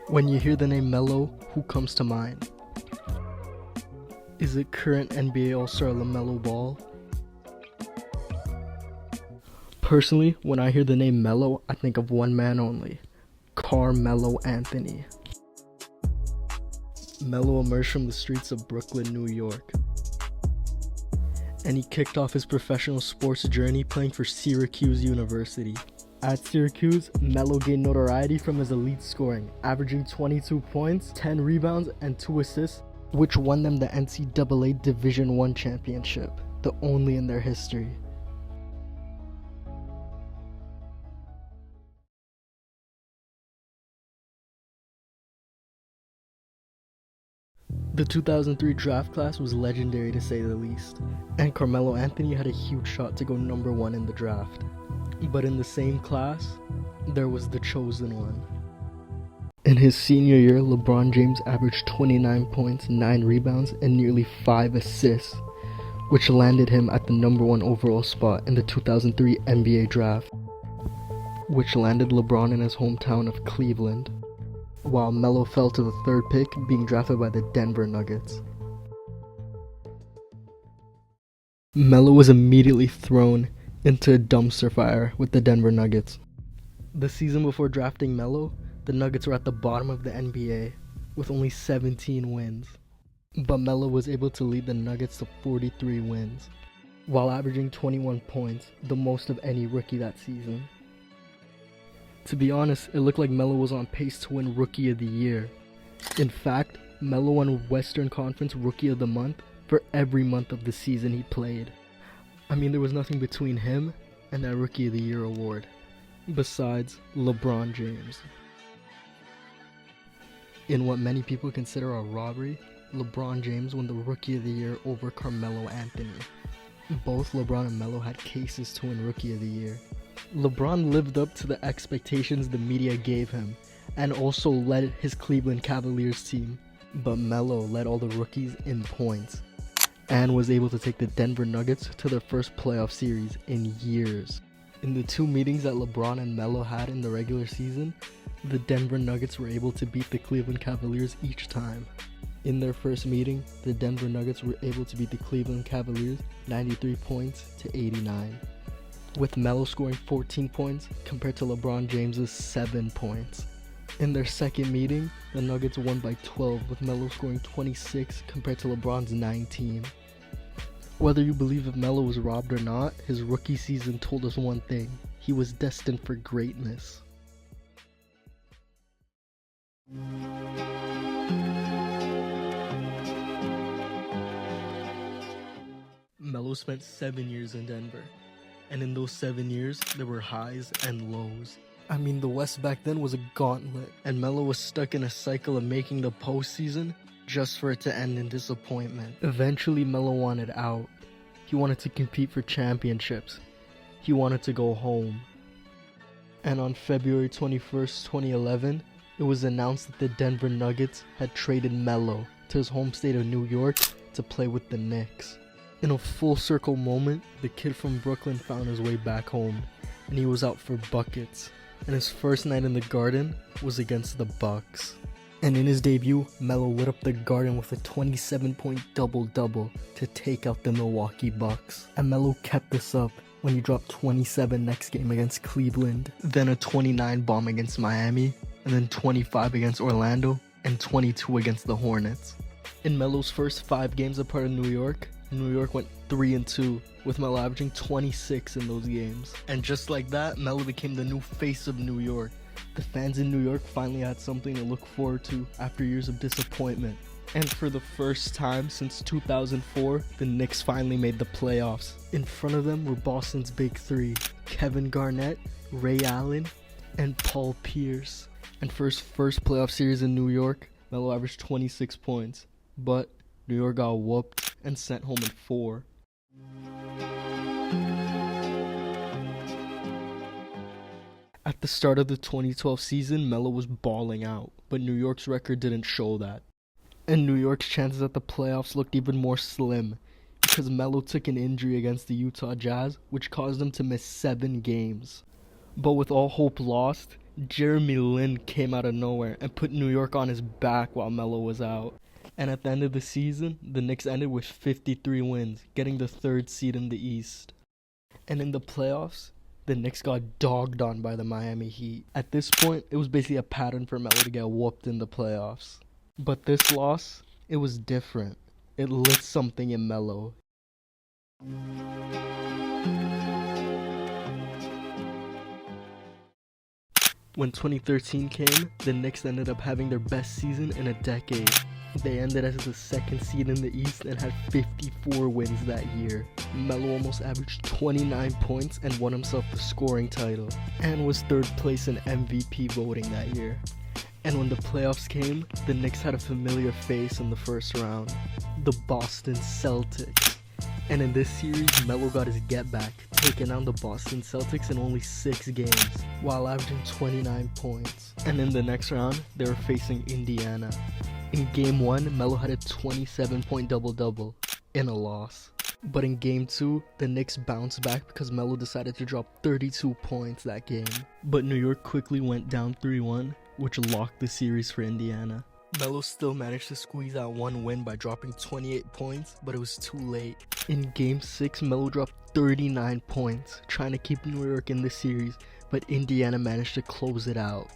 When you hear the name Melo, who comes to mind? Is it current NBA All-Star LaMelo Ball? Personally, when I hear the name Melo, I think of one man only, Carmelo Anthony. Melo emerged from the streets of Brooklyn, New York, and he kicked off his professional sports journey playing for Syracuse University. At Syracuse, Melo gained notoriety from his elite scoring, averaging 22 points, 10 rebounds, and 2 assists, which won them the NCAA Division I championship, the only in their history. The 2003 draft class was legendary to say the least, and Carmelo Anthony had a huge shot to go number 1 in the draft. But in the same class, there was the chosen one. In his senior year, LeBron James averaged 29 points, 9 rebounds, and nearly 5 assists, which landed him at the number 1 overall spot in the 2003 NBA draft, which landed LeBron in his hometown of Cleveland, while Melo fell to the 3rd pick, being drafted by the Denver Nuggets. Melo was immediately thrown into a dumpster fire with the Denver Nuggets. The season before drafting Melo, the Nuggets were at the bottom of the NBA with only 17 wins. But Melo was able to lead the Nuggets to 43 wins, while averaging 21 points, the most of any rookie that season. To be honest, it looked like Melo was on pace to win Rookie of the Year. In fact, Melo won Western Conference Rookie of the Month for every month of the season he played. I mean, there was nothing between him and that Rookie of the Year award, besides LeBron James. In what many people consider a robbery, LeBron James won the Rookie of the Year over Carmelo Anthony. Both LeBron and Melo had cases to win Rookie of the Year. LeBron lived up to the expectations the media gave him, and also led his Cleveland Cavaliers team. But Melo led all the rookies in points, and was able to take the Denver Nuggets to their first playoff series in years. In the 2 meetings that LeBron and Melo had in the regular season, the Denver Nuggets were able to beat the Cleveland Cavaliers each time. In their first meeting, the Denver Nuggets were able to beat the Cleveland Cavaliers 93 points to 89, with Melo scoring 14 points compared to LeBron James's 7 points. In their second meeting, the Nuggets won by 12, with Melo scoring 26 compared to LeBron's 19. Whether you believe if Melo was robbed or not, his rookie season told us one thing: he was destined for greatness. Melo spent 7 years in Denver, and in those 7 years, there were highs and lows. I mean, the West back then was a gauntlet, and Melo was stuck in a cycle of making the postseason just for it to end in disappointment. Eventually, Melo wanted out. He wanted to compete for championships. He wanted to go home. And on February 21st, 2011, it was announced that the Denver Nuggets had traded Melo to his home state of New York to play with the Knicks. In a full circle moment, the kid from Brooklyn found his way back home, and he was out for buckets. And his first night in the Garden was against the Bucks. And in his debut, Melo lit up the Garden with a 27-point double-double to take out the Milwaukee Bucks. And Melo kept this up when he dropped 27 next game against Cleveland, then a 29 bomb against Miami, and then 25 against Orlando, and 22 against the Hornets. In Melo's first 5 games a part of New York went 3-2, with Melo averaging 26 in those games. And just like that, Melo became the new face of New York. The fans in New York finally had something to look forward to after years of disappointment. And for the first time since 2004, the Knicks finally made the playoffs. In front of them were Boston's big 3, Kevin Garnett, Ray Allen, and Paul Pierce. And for his first playoff series in New York, Melo averaged 26 points. But New York got whooped and sent home in 4. At the start of the 2012 season, Melo was balling out, but New York's record didn't show that. And New York's chances at the playoffs looked even more slim, because Melo took an injury against the Utah Jazz, which caused him to miss 7 games. But with all hope lost, Jeremy Lin came out of nowhere and put New York on his back while Melo was out. And at the end of the season, the Knicks ended with 53 wins, getting the 3rd seed in the East. And in the playoffs, the Knicks got dogged on by the Miami Heat. At this point, it was basically a pattern for Melo to get whooped in the playoffs. But this loss, it was different. It lit something in Melo. When 2013 came, the Knicks ended up having their best season in a decade. They ended as the 2nd seed in the East and had 54 wins that year. Melo almost averaged 29 points and won himself the scoring title, and was 3rd place in MVP voting that year. And when the playoffs came, the Knicks had a familiar face in the first round, the Boston Celtics. And in this series, Melo got his get back, taking down the Boston Celtics in only 6 games, while averaging 29 points. And in the next round, they were facing Indiana. In Game 1, Melo had a 27-point double-double, in a loss. But in Game 2, the Knicks bounced back because Melo decided to drop 32 points that game. But New York quickly went down 3-1, which locked the series for Indiana. Melo still managed to squeeze out one win by dropping 28 points, but it was too late. In Game 6, Melo dropped 39 points, trying to keep New York in the series, but Indiana managed to close it out.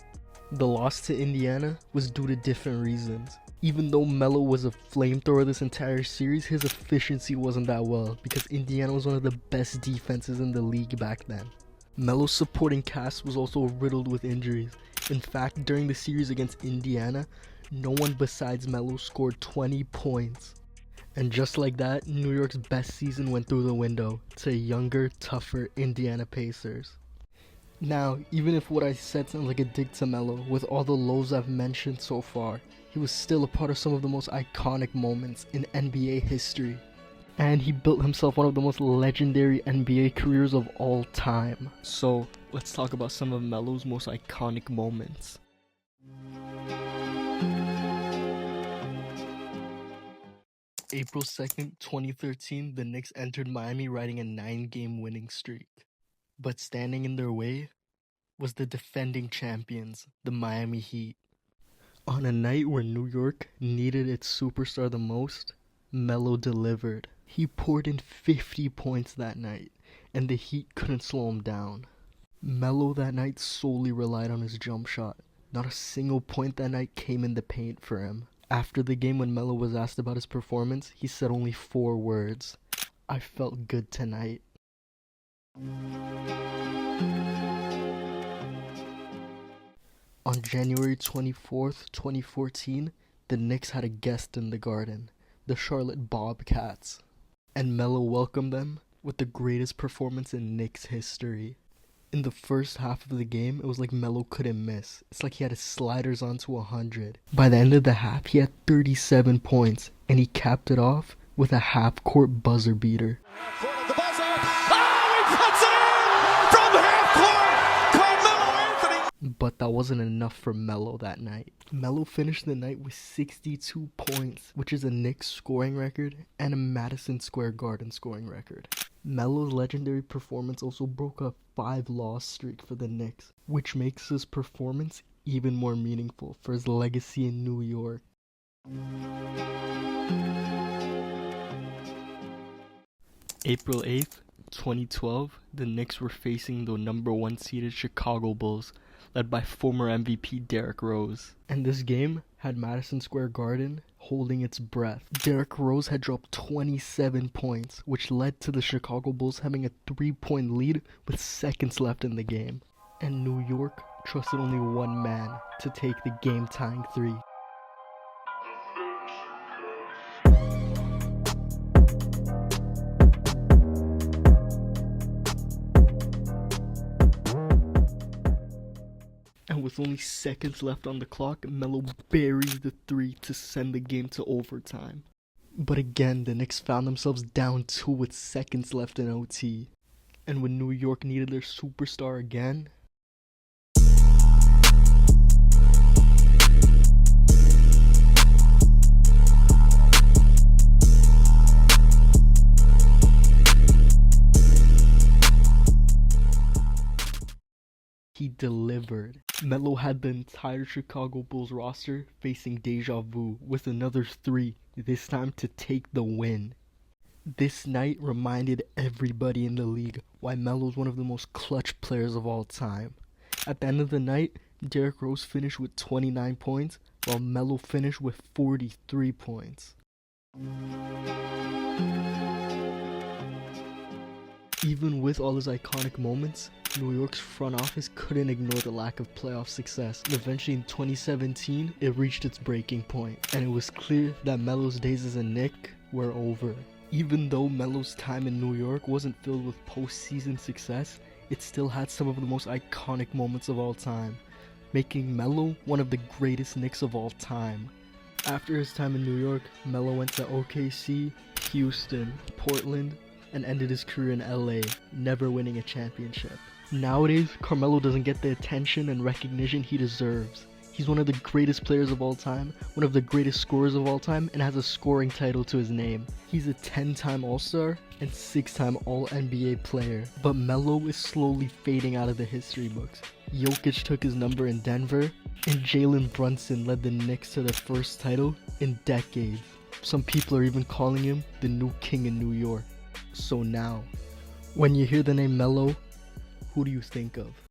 The loss to Indiana was due to different reasons. Even though Melo was a flamethrower this entire series, his efficiency wasn't that well because Indiana was one of the best defenses in the league back then. Melo's supporting cast was also riddled with injuries. In fact, during the series against Indiana, no one besides Melo scored 20 points. And just like that, New York's best season went through the window to younger, tougher Indiana Pacers. Now, even if what I said sounds like a dig to Melo, with all the lows I've mentioned so far, he was still a part of some of the most iconic moments in NBA history. And he built himself one of the most legendary NBA careers of all time. So, let's talk about some of Melo's most iconic moments. April 2nd, 2013, the Knicks entered Miami riding a 9-game winning streak. But standing in their way was the defending champions, the Miami Heat. On a night where New York needed its superstar the most, Melo delivered. He poured in 50 points that night, and the Heat couldn't slow him down. Melo that night solely relied on his jump shot. Not a single point that night came in the paint for him. After the game, when Melo was asked about his performance, he said only 4 words: "I felt good tonight." On January 24th, 2014, the Knicks had a guest in the Garden, the Charlotte Bobcats, and Melo welcomed them with the greatest performance in Knicks history. In the first half of the game, it was like Melo couldn't miss. It's like he had his sliders onto 100. By the end of the half, he had 37 points, and he capped it off with a half-court buzzer beater. The buzzer! Oh, he puts it in from half-court! Carmelo Anthony! But that wasn't enough for Melo that night. Melo finished the night with 62 points, which is a Knicks scoring record and a Madison Square Garden scoring record. Melo's legendary performance also broke a 5-loss streak for the Knicks, which makes his performance even more meaningful for his legacy in New York. April 8th, 2012, the Knicks were facing the number 1 seeded Chicago Bulls, led by former MVP Derrick Rose. And this game had Madison Square Garden holding its breath. Derrick Rose had dropped 27 points, which led to the Chicago Bulls having a 3-point lead with seconds left in the game. And New York trusted only one man to take the game-tying 3. And with only seconds left on the clock, Melo buries the 3 to send the game to overtime. But again, the Knicks found themselves down 2 with seconds left in OT. And when New York needed their superstar again, he delivered. Melo had the entire Chicago Bulls roster facing deja vu with another 3, this time to take the win. This night reminded everybody in the league why Melo's one of the most clutch players of all time. At the end of the night, Derrick Rose finished with 29 points, while Melo finished with 43 points. Even with all his iconic moments, New York's front office couldn't ignore the lack of playoff success. And eventually in 2017, it reached its breaking point, and it was clear that Melo's days as a Knick were over. Even though Melo's time in New York wasn't filled with postseason success, it still had some of the most iconic moments of all time, making Melo one of the greatest Knicks of all time. After his time in New York, Melo went to OKC, Houston, Portland, and ended his career in LA, never winning a championship. Nowadays, Carmelo doesn't get the attention and recognition he deserves. He's one of the greatest players of all time, one of the greatest scorers of all time, and has a scoring title to his name. He's a 10-time All-Star and 6-time All-NBA player. But Melo is slowly fading out of the history books. Jokic took his number in Denver, and Jalen Brunson led the Knicks to their first title in decades. Some people are even calling him the new king in New York. So now, when you hear the name Melo, who do you think of?